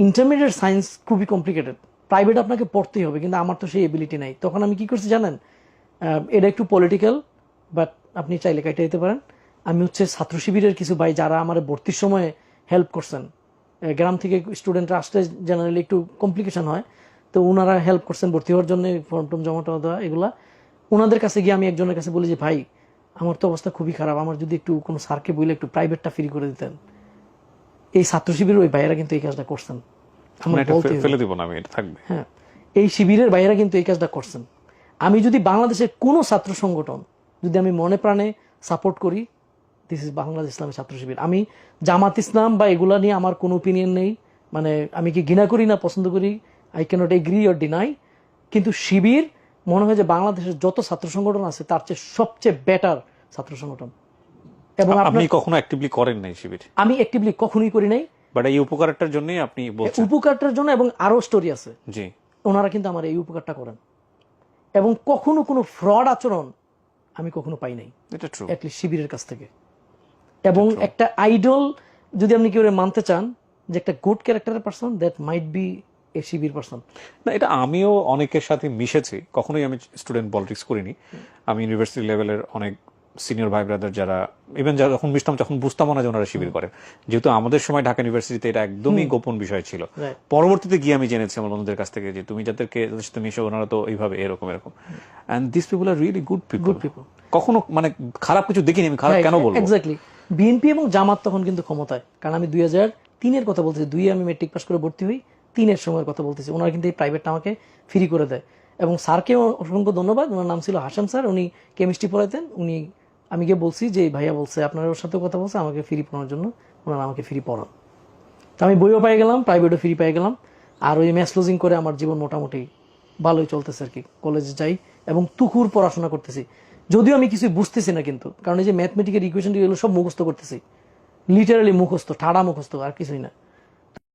Intermediate science খুবই complicated, private আপনাকে পড়তেই হবে, কিন্তু আমার তো সেই এবিলিটি নাই। তখন আমি কি করছি জানেন, এটা একটু পলিটিক্যাল, বাট আপনি চাইলে কাইটে দিতে পারেন। আমি হচ্ছে ছাত্র শিবিরের কিছু ভাই যারা আমার ভর্তির সময় হেল্প করছেন, গ্রাম থেকে স্টুডেন্টরা আসতে জেনারেলি একটু কমপ্লিকেশন হয়, তো ওনারা হেল্প করছেন ভর্তি হওয়ার জন্য, ফর্ম টর্ম জমা টমা দেওয়া এগুলা। ওনাদের কাছে গিয়ে আমি একজনের কাছে বলি যে ভাই আমার তো অবস্থা খুবই খারাপ, আমার যদি একটু কোনো স্যারকে বলে একটু প্রাইভেটটা ফ্রি করে দিতেন। এই ছাত্র শিবিরের ওই ভাইয়েরা কিন্তু এই কাজটা করছেন। হ্যাঁ, এই শিবিরের ভাইয়েরা কিন্তু এই কাজটা করছেন। আমি যদি বাংলাদেশের কোনো ছাত্র সংগঠন যদি আমি মনে প্রাণে সাপোর্ট করি, দিস ইজ বাংলাদেশ ইসলামী ছাত্র শিবির। আমি জামাত ইসলাম বা এগুলা নিয়ে আমার কোনো ওপিনিয়ন নেই, মানে আমি কি ঘৃণা করি না পছন্দ করি, I cannot agree or deny, কিন্তু শিবির মনে হয় যে বাংলাদেশের যত ছাত্র সংগঠন আছে তার চেয়ে সবচেয়ে বেটার ছাত্র সংগঠন। এবং আপনি কখনো অ্যাক্টিভলি করেন নাই শিবির? আমি অ্যাক্টিভলি কখনোই করি নাই, বাট এই উপকারটার জন্যই আপনি বলছেন? উপকারটার জন্য, এবং আরো স্টোরি আছে। জি, ওনারা কিন্তু আমার এই উপকারটা করেন, এবং কখনো কোনো ফ্রড আচরণ আমি কখনো পাই নাই, এটা ট্রু, অ্যাটলিস্ট শিবিরের কাছ থেকে। এবং একটা আইডল যদি আপনি কেউ মানতে চান যে একটা গুড ক্যারেক্টারের person, that might B A Shibir person. না, এটা আমিও অনেকের সাথে মিশেছি, কখনোই আমি স্টুডেন্ট পলিটিক্স করিনি। আমি ইউনিভার্সিটি লেভেলের অনেক সিনিয়র ভাই ব্রাদার যারা ইভেন যারা যখন মিশতাম তখন বুঝতাম না যে ওনারা শিবির করেন, যেহেতু আমাদের সময় ঢাকা ইউনিভার্সিটিতে এটা একদমই গোপন বিষয় ছিল। পরবর্তীতে গিয়ে আমি জেনেছি আমার বন্ধুদের কাছ থেকে যে তুমি যাদেরকে মিশো ওনারা তো এইভাবে এরকম এরকম, and this people are really good people. কখনো মানে খারাপ কিছু দেখিনি আমি, খারাপ কেন বলবো? এক্স্যাক্টলি। বিএনপি এবং জামাত তখন কিন্তু ক্ষমতায়, কারণ আমি 2003-এর কথা বলতেছি, 2-এ আমি মেট্রিক পাস করে ভর্তি হই, 3-এর সময়ের কথা বলতেছি। ওনারা কিন্তু এই প্রাইভেটটা আমাকে ফ্রি করে দেয়, এবং স্যারকে অসংখ্য ধন্যবাদ। ওনার নাম ছিল হাসান স্যার, উনি কেমিস্ট্রি পড়াতেন। উনি, আমি গিয়ে বলছি যে ভাইয়া বলছে আপনার ওর সাথে কথা বলছে আমাকে ফ্রি পড়ানোর জন্য, ওনারা আমাকে ফ্রি পড়ান। তো আমি বইও পেয়ে গেলাম, প্রাইভেটও ফ্রি পেয়ে গেলাম, আর ওই ম্যাথ লজিং করে আমার জীবন মোটামুটি ভালোই চলতেছে আর কি। কলেজে যাই এবং তুকুর পড়াশোনা করতেছি, যদিও আমি কিছু বুঝতেছি না কিন্তু, কারণ এই যে ম্যাথমেটিক্যাল ইকুয়েশন এগুলো সব মুখস্থ করতেছি, লিটারালি মুখস্থ, ঠাড়া মুখস্থ, আর কিছুই না।